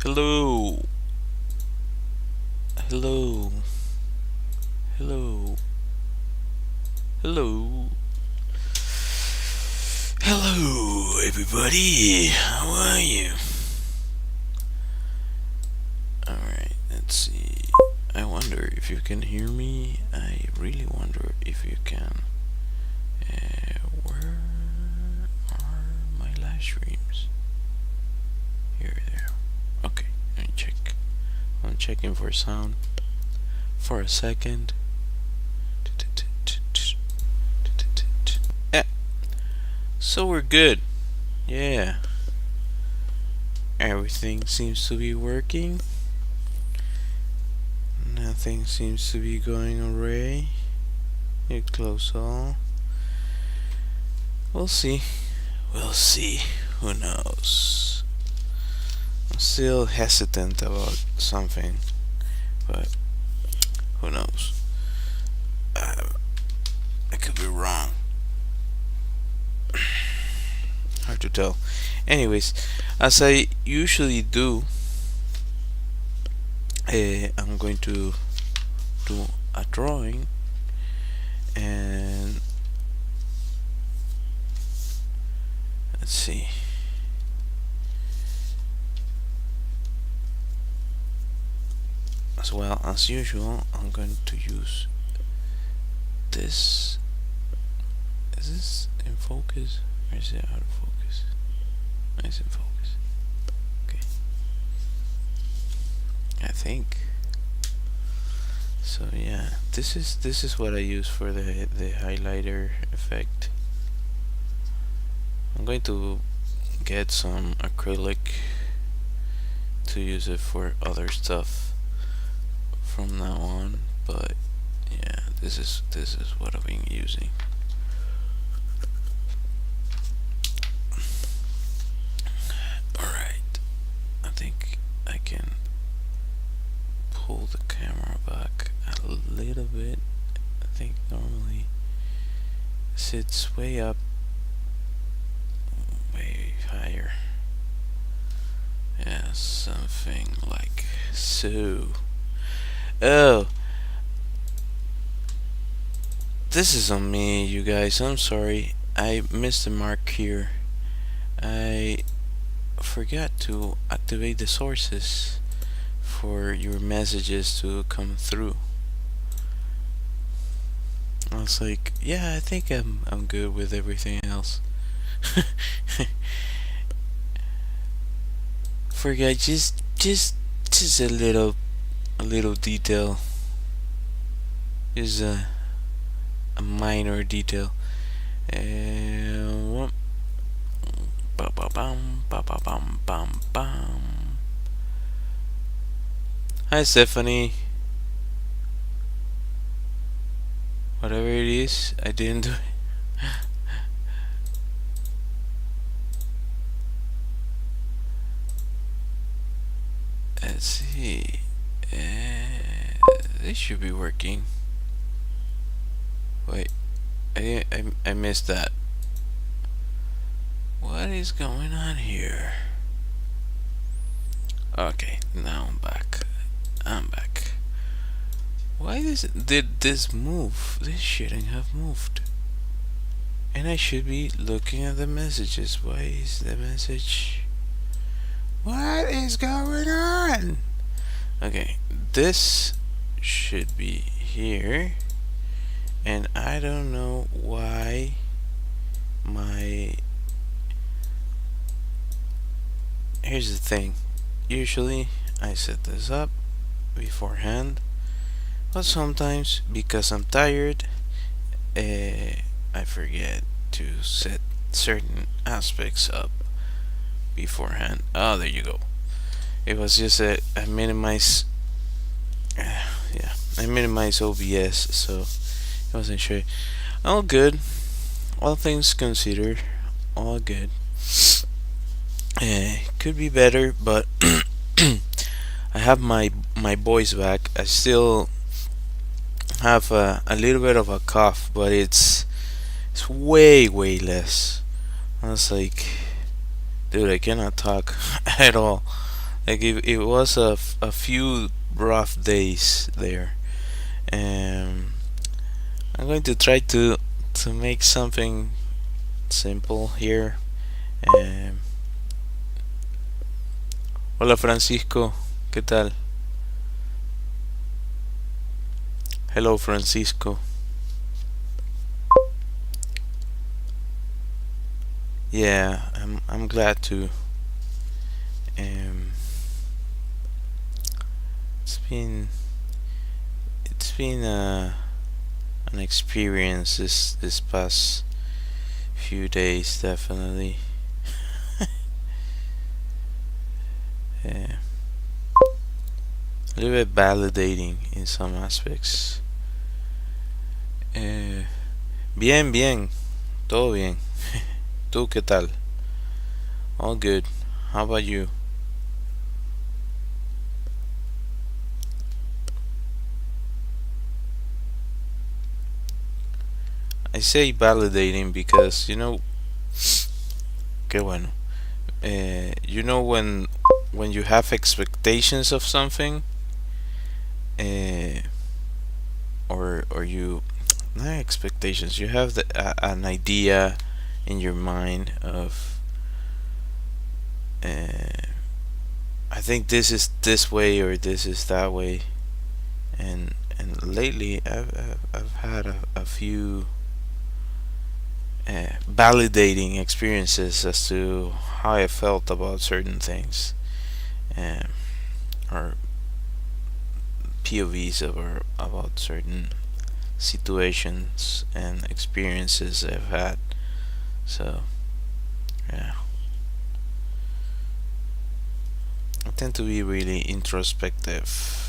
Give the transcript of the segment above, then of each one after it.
Hello. Hello. Hello. Hello. Hello, everybody. How are you? Alright, let's see. I wonder if you can hear me. I really wonder if you can. Where are my live streams? Here, there. Okay, let me check. I'm checking for sound for a second. Yeah, so we're good. Yeah. Everything seems to be working. Nothing seems to be going awry. You close all. We'll see. We'll see. Who knows? I'm still hesitant about something, but who knows? I could be wrong. Hard to tell. Anyways, as I usually do, I'm going to do a drawing, and let's see. As well as usual, I'm going to use this. Is this in focus or is it out of focus? It's in focus. Okay. I think. So yeah, this is what I use for the highlighter effect. I'm going to get some acrylic to use it for other stuff from now on, but yeah, this is what I've been using. Alright, I think I can pull the camera back a little bit. I think normally it sits way up, way higher. Yeah, something like so. Oh, this is on me, you guys. I'm sorry. I missed the mark here. I forgot to activate the sources for your messages to come through. I was like, yeah, I think I'm good with everything else. Forgot just a little detail. Just a minor detail. And ba ba bam ba ba bam bam bam. Hi Stephanie. Whatever it is, I didn't do it. Let's see. This should be working. Wait, I missed that. What is going on here? Okay, now I'm back. Why did this move? This shouldn't have moved. And I should be looking at the messages. Why is the message? What is going on? Okay, this should be here. And I don't know why my... Here's the thing. Usually I set this up beforehand, but sometimes because I'm tired, I forget to set certain aspects up beforehand. Oh, there you go. It was just I minimize. Yeah, I minimize OBS, so I wasn't sure. All good. All things considered, all good. Could be better, but I have my voice back. I still have a little bit of a cough, but it's way less. I was like, dude, I cannot talk at all. Like it was a few rough days there, and I'm going to try to make something simple here. Um, Hola Francisco, ¿qué tal? Hello Francisco. Yeah, I'm glad to. Um, it's been it's been an experience this past few days, definitely. Yeah, a little bit validating in some aspects. Eh, Bien, bien, todo bien. ¿Tú qué tal? All good. How about you? I say validating because qué bueno. When you have expectations of something, uh, or you not expectations, you have an idea in your mind of I think this is this way or this is that way, and lately I've had a few validating experiences as to how I felt about certain things, um, or POVs about certain situations and experiences I've had. So yeah, I tend to be really introspective.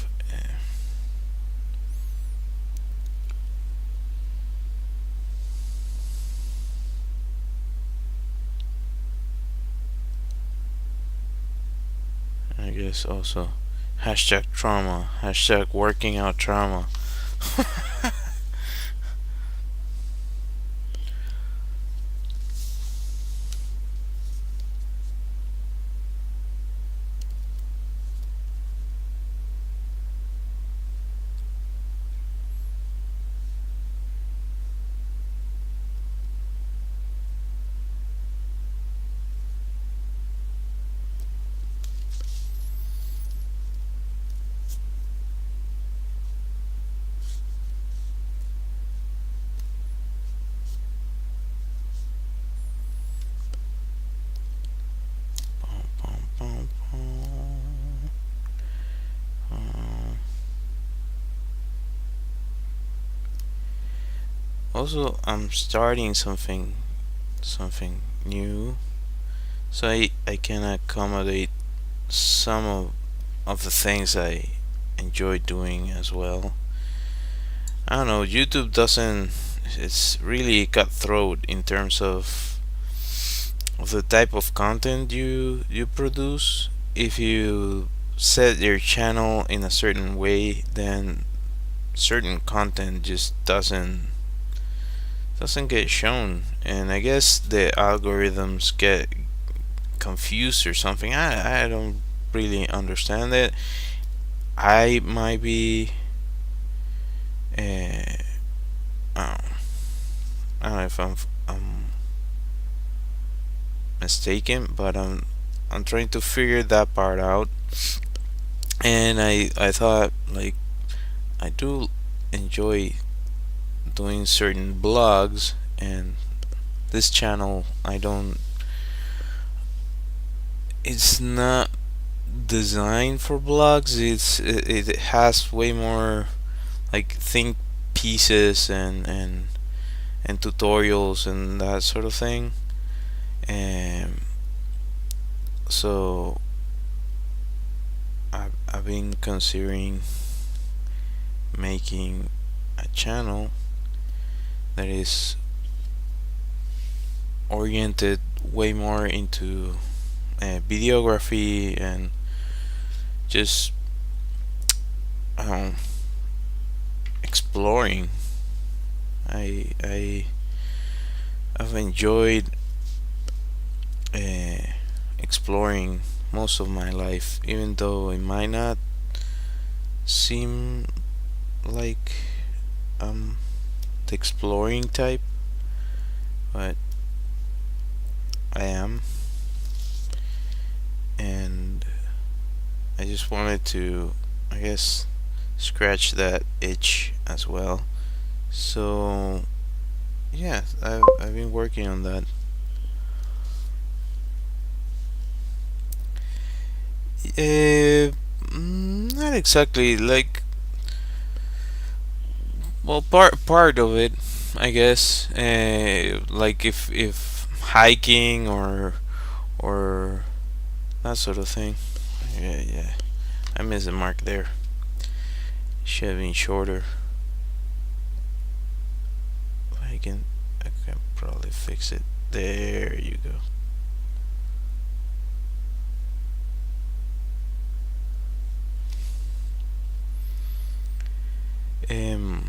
I guess also hashtag trauma, hashtag working out trauma. Bum, bum, bum, bum. Also, I'm starting something new, so I can accommodate some of the things I enjoy doing as well. I don't know. YouTube doesn't. It's really cutthroat in terms of the type of content you produce. If you set your channel in a certain way, then certain content just doesn't get shown, and I guess the algorithms get confused or something. I don't really understand it. I might be uh, I don't know if I'm mistaken, but I'm trying to figure that part out. And I thought, like, I do enjoy doing certain blogs, and this channel I don't. It's not designed for blogs. It has way more like think pieces and tutorials and that sort of thing. And so I've been considering making a channel that is oriented way more into videography and just um, exploring. I've enjoyed exploring most of my life, even though it might not seem like I'm the exploring type, but I am. And I just wanted to, I guess, scratch that itch as well. So, yeah, I've been working on that. Not exactly like, well, part of it, I guess. Like if hiking or that sort of thing. Yeah, yeah. I missed the mark there. Should have been shorter. I can probably fix it. There you go. Um.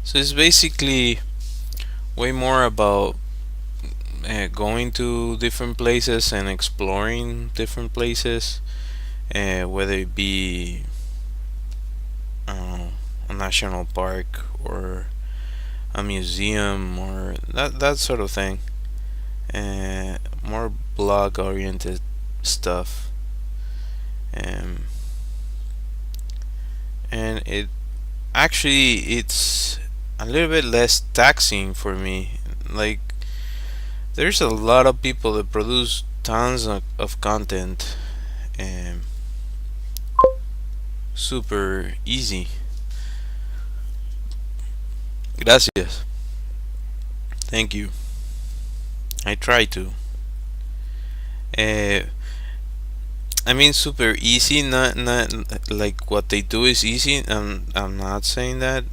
So it's basically way more about going to different places and exploring different places, whether it be a national park or a museum or that sort of thing. More blog oriented stuff. Um, and it's a little bit less taxing for me. Like, there's a lot of people that produce tons of content, and super easy. Gracias. Thank you. I try to. Uh, I mean, super easy. Not like what they do is easy. I'm not saying that.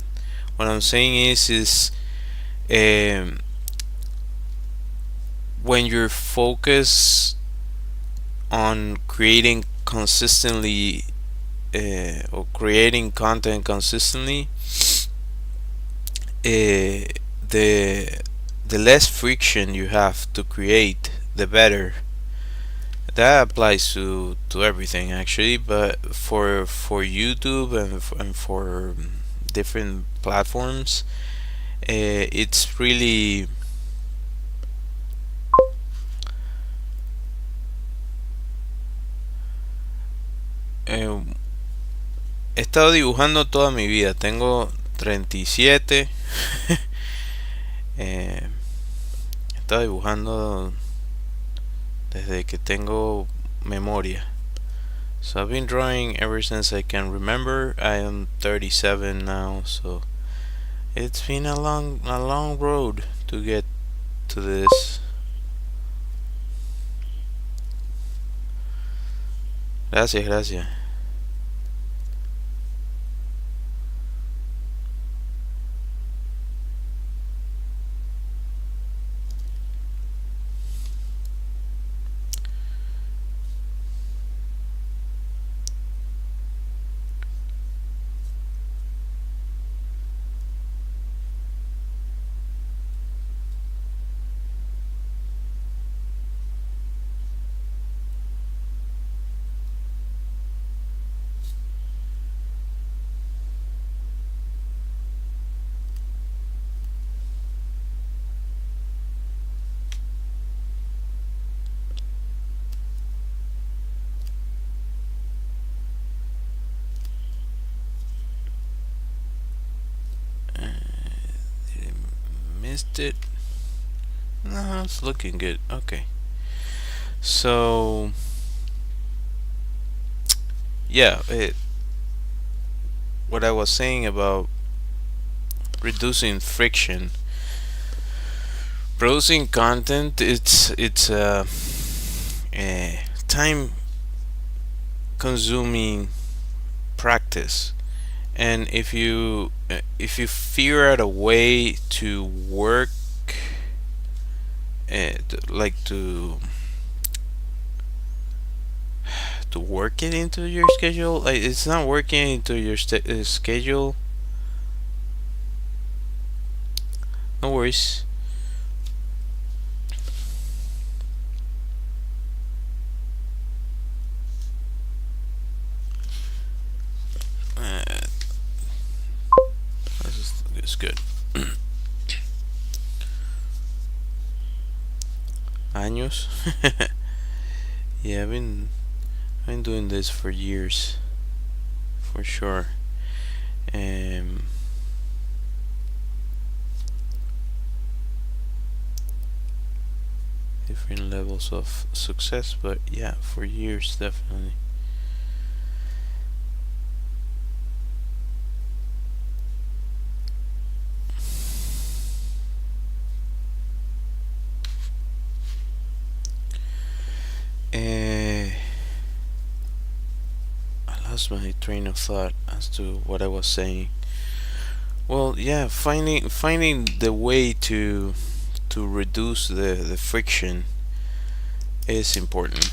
What I'm saying is um, when you're focused on creating consistently, or creating content consistently, the the less friction you have to create, the better. That applies to everything actually, but for YouTube and for different platforms, it's really eh, he estado dibujando toda mi vida. Tengo 37. He estado dibujando desde que tengo memoria. So I've been drawing ever since I can remember. I am 37 now, so it's been a long road to get to this. Gracias, gracias. Missed it. No, it's looking good. Okay. So, yeah, what I was saying about reducing friction, producing content, it's a time consuming practice. And if you figure out a way to work, like to work it into your schedule, like it's not working into your schedule, no worries. Años. Yeah, I've been doing this for years, for sure. Um, Different levels of success, but yeah, for years definitely. Uh, I lost my train of thought as to what I was saying. Well, yeah, finding the way to reduce the friction is important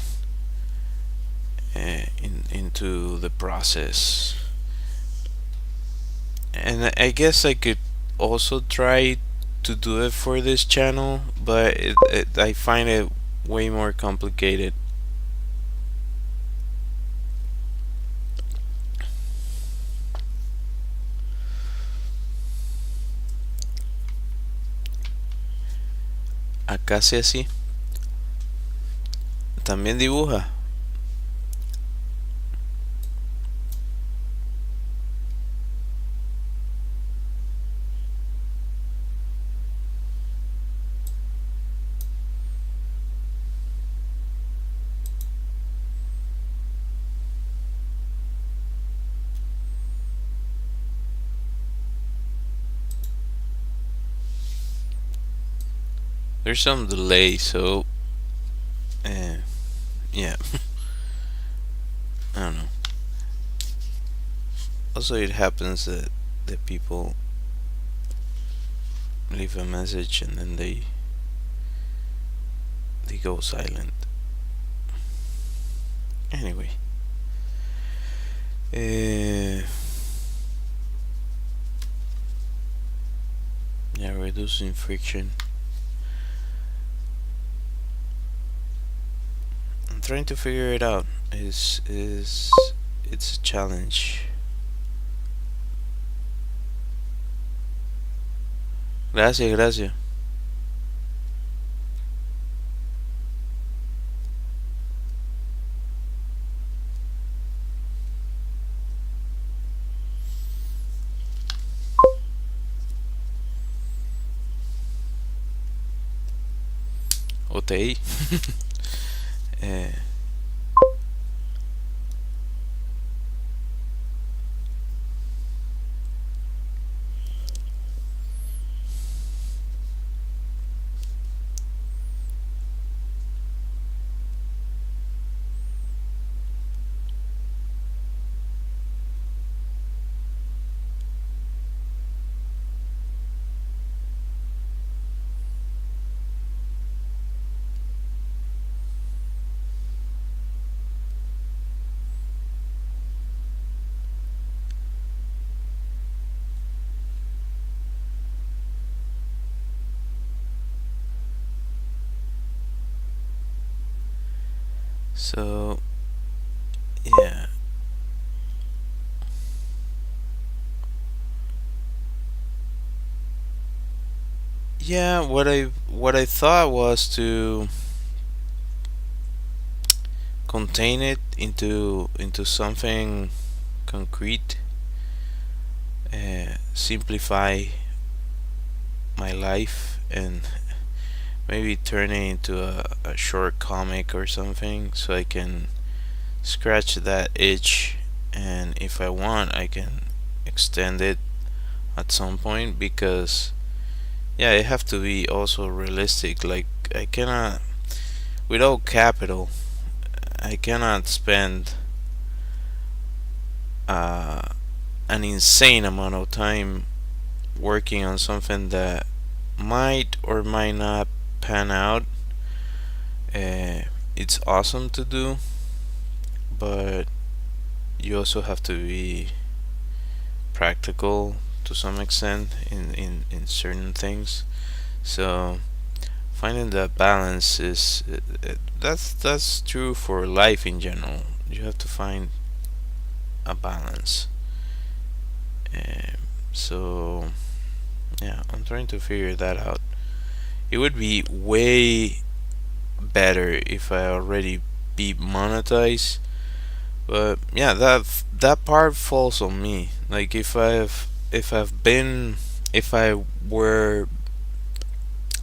into the process. And I guess I could also try to do it for this channel, but I find it way more complicated. Acá se así. También dibuja. There's some delay, so uh, yeah, I don't know. Also, it happens that people leave a message and then they go silent. Anyway, uh, yeah, reducing friction. I'm trying to figure it out. Is It's a challenge. Gracias, gracias. OTI. uh, so yeah, yeah. What I thought was to contain it into something concrete, simplify my life, and maybe turn it into a short comic or something, so I can scratch that itch, and if I want, I can extend it at some point, because yeah, it have to be also realistic. Like, I cannot, without capital, I cannot spend uh, an insane amount of time working on something that might or might not pan out. It's awesome to do, but you also have to be practical to some extent in certain things. So finding that balance is that's true for life in general. You have to find a balance. Um, so Yeah, I'm trying to figure that out. It would be way better if I already be monetized. But yeah, that part falls on me. Like if I were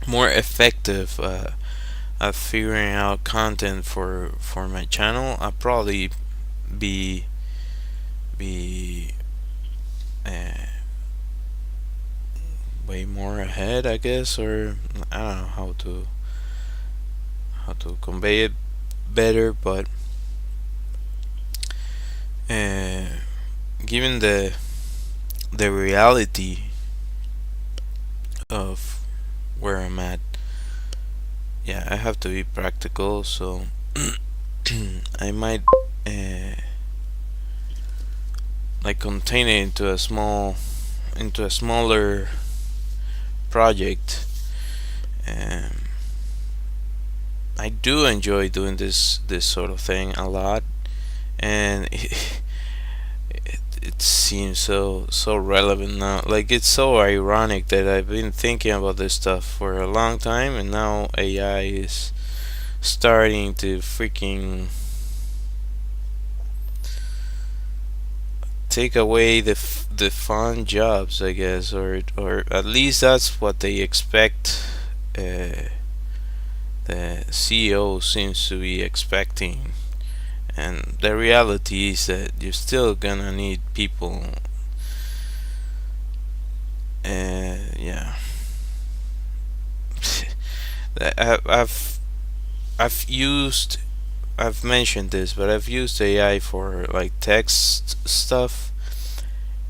more effective at figuring out content for my channel, I'd probably be be uh, way more ahead, I guess, or I don't know how to convey it better. But uh, given the reality of where I'm at, yeah, I have to be practical. So I might uh, like contain it into a smaller project. Um, I do enjoy doing this sort of thing a lot, and it seems so relevant now. Like it's so ironic that I've been thinking about this stuff for a long time, and now AI is starting to freaking take away the fun jobs, I guess, or at least that's what they expect. The CEO seems to be expecting, and the reality is that you're still gonna need people. Yeah, I've I've used I've mentioned this, but I've used AI for like text stuff,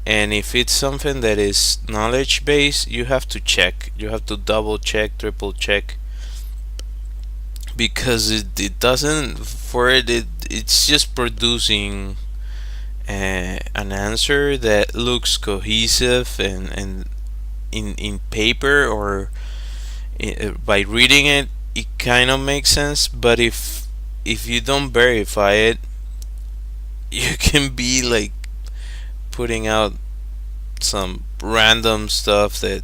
and if it's something that is knowledge based, you have to check, you have to double check, triple check, because it doesn't for it's just producing an answer that looks cohesive and in paper or by reading it, it kind of makes sense. But if you don't verify it, you can be like putting out some random stuff that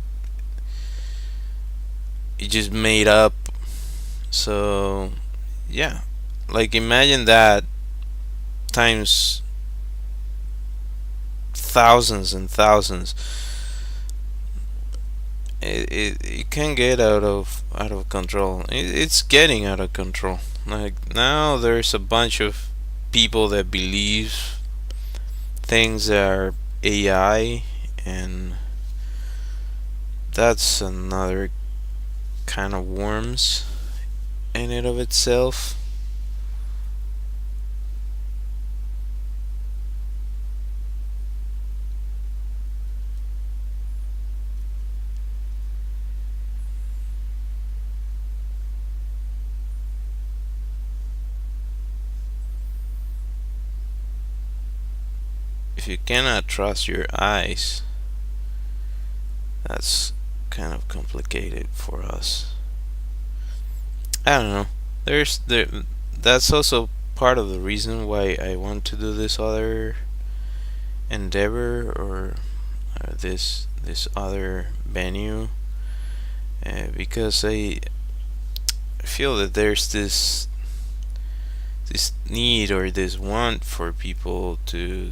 you just made up. So yeah, like imagine that times thousands and thousands. It can get out of control. It's getting out of control. Like now there's a bunch of people that believe things are AI, and that's another kind of worms in and of itself. If you cannot trust your eyes, that's kind of complicated for us. I don't know. There. That's also part of the reason why I want to do this other endeavor, or this other venue, because I feel that there's this need or this want for people to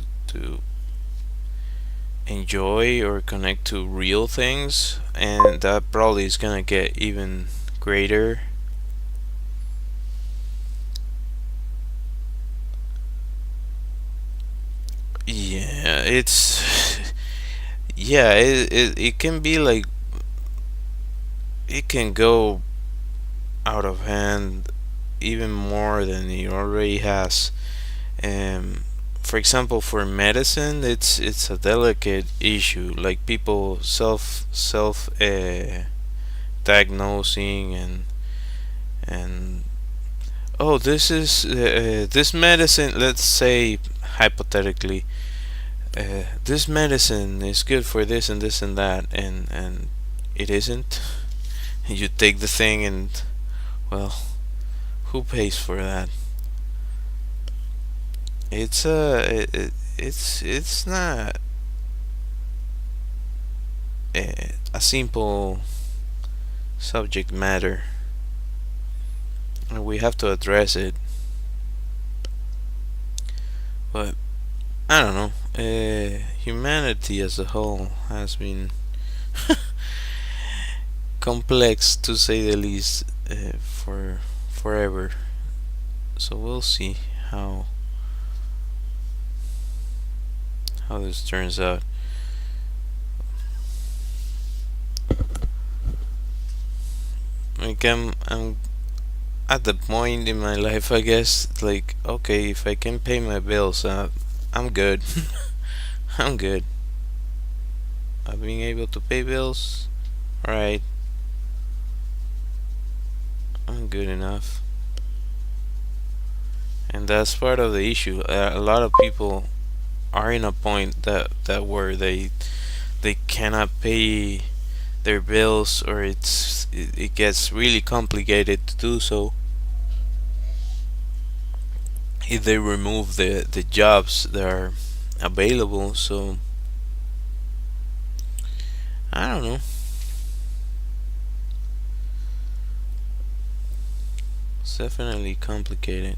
enjoy or connect to real things, and that probably is gonna get even greater. Yeah, it's yeah, it can be like it can go out of hand even more than it already has. Um, for example, for medicine, it's a delicate issue. Like people self diagnosing and oh, this is this medicine. Let's say hypothetically, this medicine is good for this and this and that, and it isn't. You take the thing and well, who pays for that? It's it's not a simple subject matter, and we have to address it. But I don't know. Humanity as a whole has been complex, to say the least, for forever. So we'll see how how this turns out. Like I'm at the point in my life, I guess. Like, okay, if I can pay my bills, I'm good. I'm good. I've been able to pay bills. Alright, I'm good enough. And that's part of the issue. A lot of people are in a point that where they cannot pay their bills, or it gets really complicated to do so if they remove the jobs that are available. So I don't know. It's definitely complicated.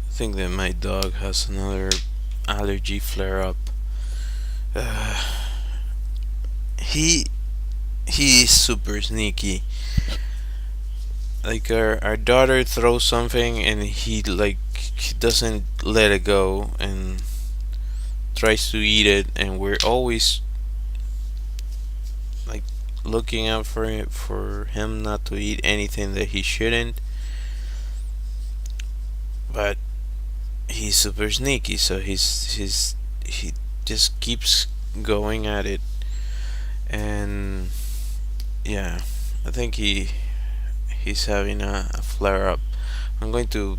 I think that my dog has another allergy flare up. Uh, he he is super sneaky. Like our daughter throws something and he doesn't let it go and tries to eat it, and we're always like looking out for him not to eat anything that he shouldn't. But he's super sneaky, so he just keeps going at it, and yeah, I think he's having a flare up. I'm going to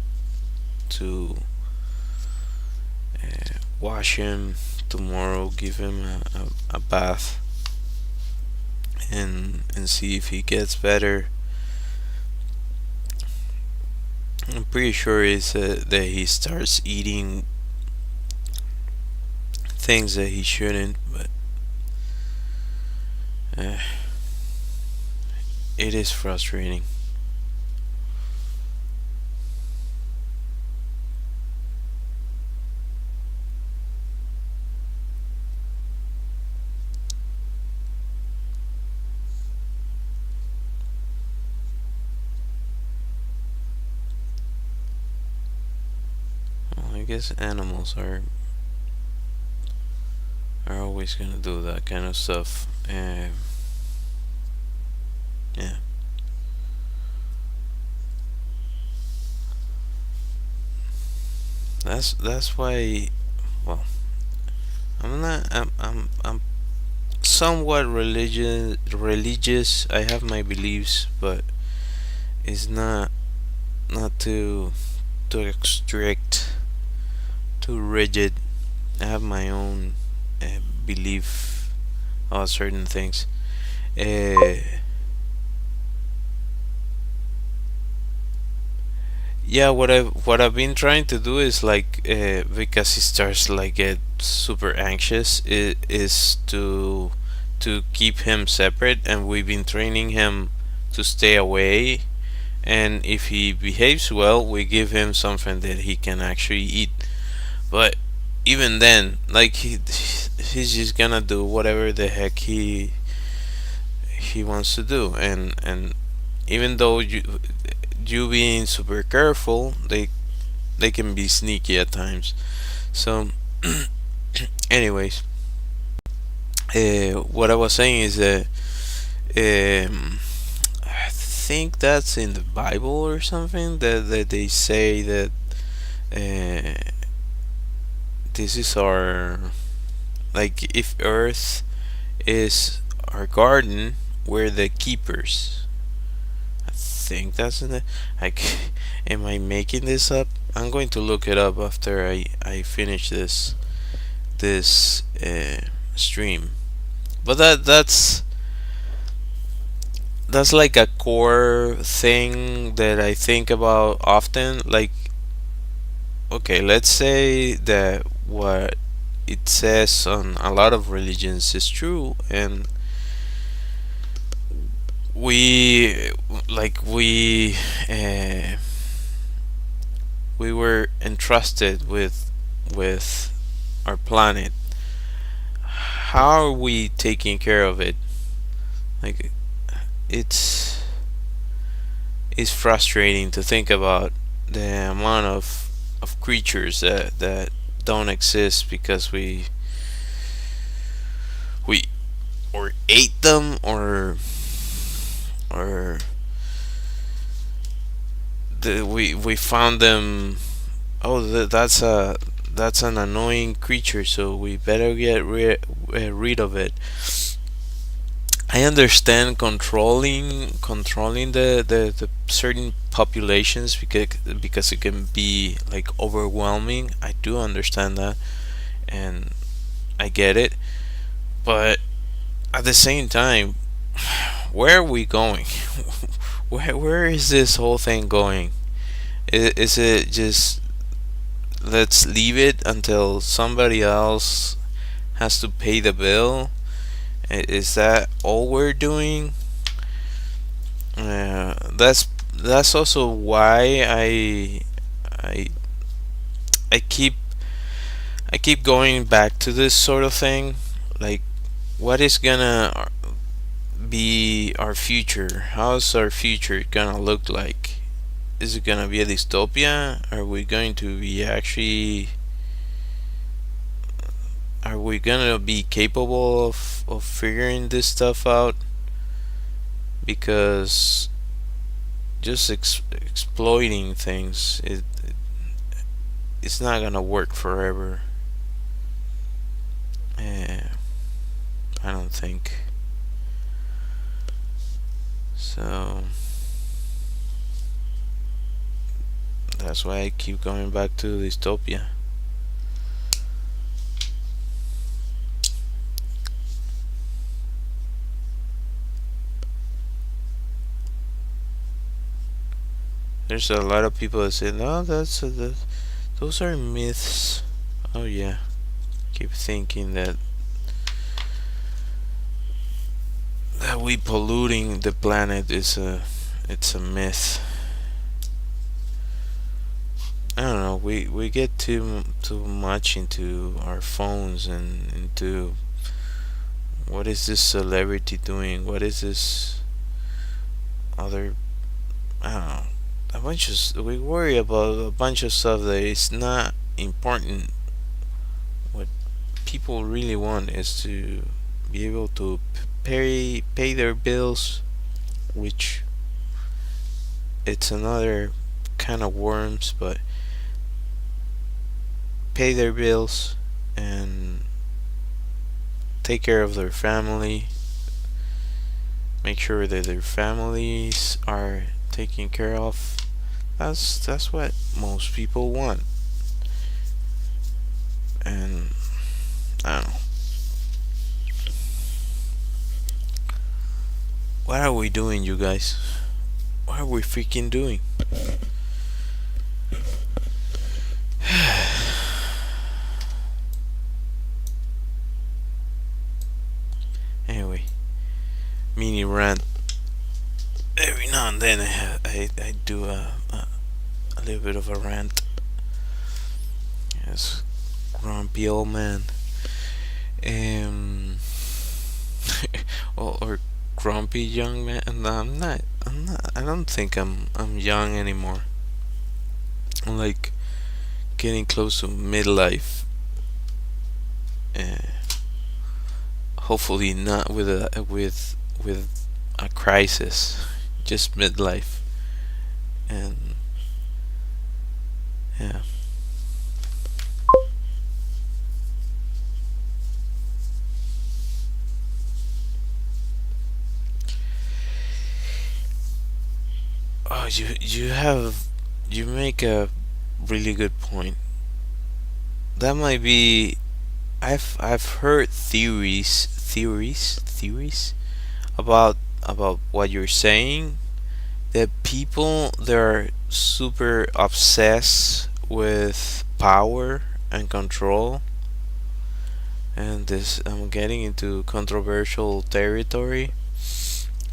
wash him tomorrow, give him a bath, and see if he gets better. I'm pretty sure it's that he starts eating things that he shouldn't, but uh, it is frustrating. Well, I guess animals are always gonna do that kind of stuff. Yeah, that's why. Well, I'm not. I'm somewhat religious. Religious. I have my beliefs, but it's not too strict, too rigid. I have my own belief about certain things. Uh, yeah, what I've been trying to do is like because he starts like get super anxious, is to keep him separate, and we've been training him to stay away. And if he behaves well, we give him something that he can actually eat. But even then, like he's just gonna do whatever the heck he wants to do, and even though you being super careful, they can be sneaky at times. So, anyways, what I was saying is that I think that's in the Bible or something that they say that uh, this is our, like, if Earth is our garden, we're the keepers. I think that's in the, like, am I making this up? I'm going to look it up after I finish this stream. But that's like a core thing that I think about often. Like, okay, let's say that what it says on a lot of religions is true, and we like uh, we were entrusted with our planet. How are we taking care of it? Like, it's it's frustrating to think about the amount of creatures that don't exist because we or ate them, or we found them. Oh, that's an annoying creature, so we better get rid of it. I understand controlling the certain populations, because it can be like overwhelming. I do understand that, and I get it. But at the same time, where are we going? Where is this whole thing going? Is it just, let's leave it until somebody else has to pay the bill? Is that all we're doing? That's also why I I keep I keep going back to this sort of thing. Like, what is gonna be our future? How's our future gonna look like? Is it gonna be a dystopia? Are we gonna be capable of figuring this stuff out? Because just exploiting things, it's not gonna work forever. uh, I don't think so. That's why I keep going back to dystopia. There's a lot of people that say, no, those are myths. Oh yeah, keep thinking that we polluting the planet it's a myth. I don't know. We get too much into our phones and into what is this celebrity doing? What is this other? I don't know. We worry about a bunch of stuff that is not important. What people really want is to be able to pay their bills, which it's another kind of worms, but pay their bills and take care of their family, make sure that their families are taken care of. That's what most people want. And I don't know. What are we doing, you guys? What are we freaking doing? Anyway, mini rant. Every now and then I do a little bit of a rant. Yes, grumpy old man. Um, or grumpy young man. No, I'm not. I'm not. I don't think I'm young anymore. I'm like getting close to midlife. Uh, Hopefully not with a crisis, just midlife. And yeah. you make a really good point. That might be. I've heard theories about what you're saying. That people they're super obsessed with power and control, and this I'm getting into controversial territory.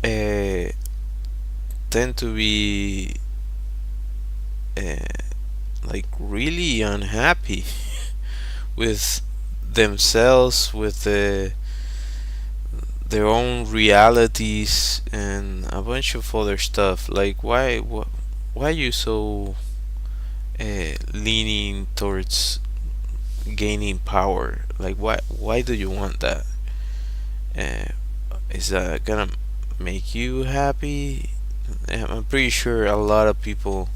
Uh, tend to be uh, like really unhappy with themselves, with their own realities, and a bunch of other stuff. Like why are you so leaning towards gaining power? Like why do you want that? Uh, is that gonna make you happy? I'm pretty sure a lot of people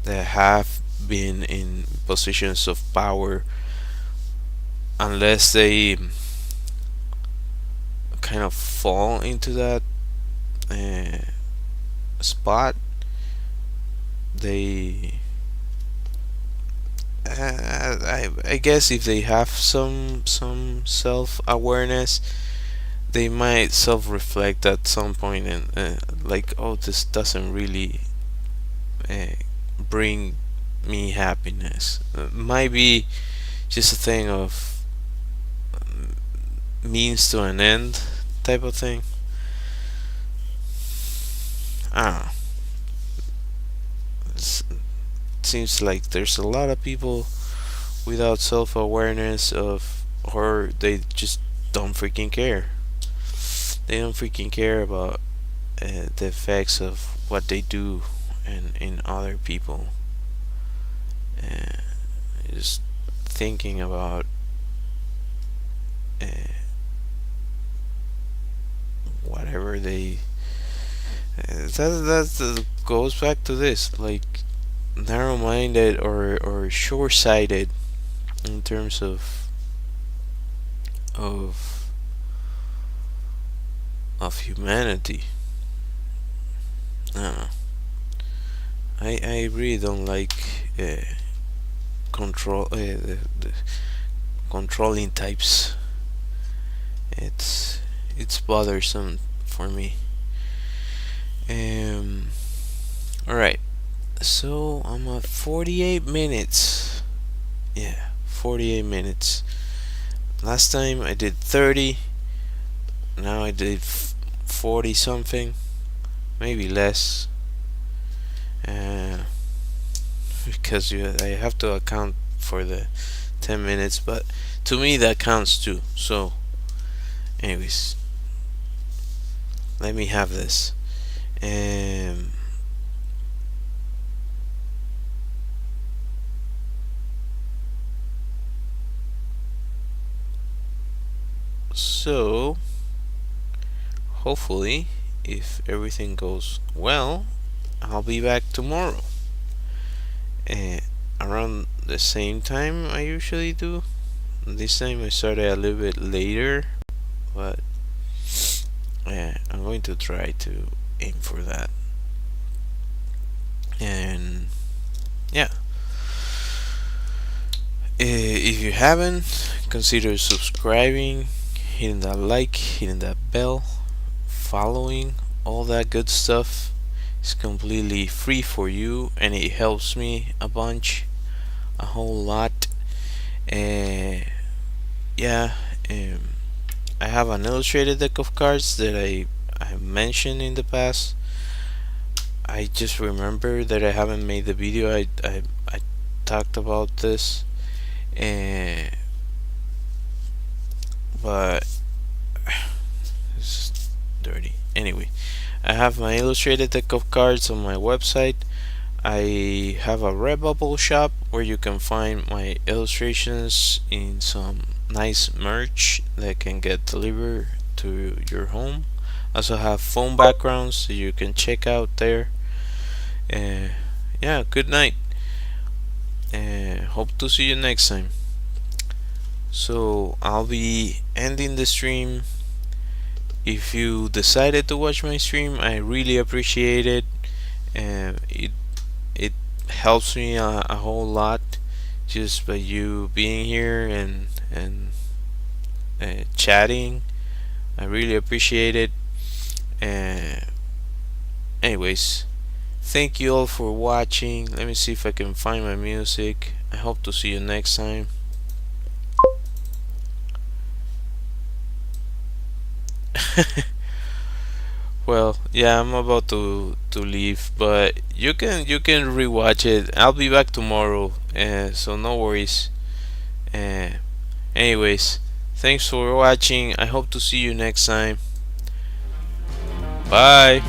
that have been in positions of power, unless they kind of fall into that uh, spot, they I guess if they have some self awareness, they might self reflect at some point and like, oh, this doesn't really uh, bring me happiness. Might be just a thing of means to an end type of thing. I don't know. It seems like there's a lot of people without self awareness of, or they just don't freaking care. They don't freaking care about the effects of what they do in other people. Uh, just thinking about uh, whatever they. That goes back to this, like narrow-minded or short-sighted in terms of of humanity. I don't know. I really don't like the controlling types. It's bothersome for me. Um. All right. So I'm at 48 minutes. Yeah, 48 minutes. Last time I did 30. Now I did 40 something, maybe less. Uh, because I have to account for the 10 minutes, but to me that counts too. So, anyways, let me have this. Um, so, hopefully, if everything goes well, I'll be back tomorrow. Around the same time I usually do. This time I started a little bit later, but I'm going to try to aim for that. And yeah, if you haven't, consider subscribing, hitting that like, hitting that bell, following, all that good stuff. It's completely free for you, and it helps me a bunch, a whole lot. Yeah, I have an illustrated deck of cards that I mentioned in the past. I just remember that I haven't made the video. I talked about this, but it's dirty. Anyway, I have my illustrated deck of cards on my website. I have a Redbubble shop where you can find my illustrations in some nice merch that can get delivered to your home. I also have phone backgrounds that you can check out there. Yeah, good night. Hope to see you next time. So I'll be ending the stream. If you decided to watch my stream, I really appreciate it. and it helps me a whole lot just by you being here and chatting. I really appreciate it. And anyways, thank you all for watching. Let me see if I can find my music. I hope to see you next time. Well, yeah, I'm about to leave, but you can rewatch it. I'll be back tomorrow, so no worries. Uh, anyways, thanks for watching. I hope to see you next time. Bye.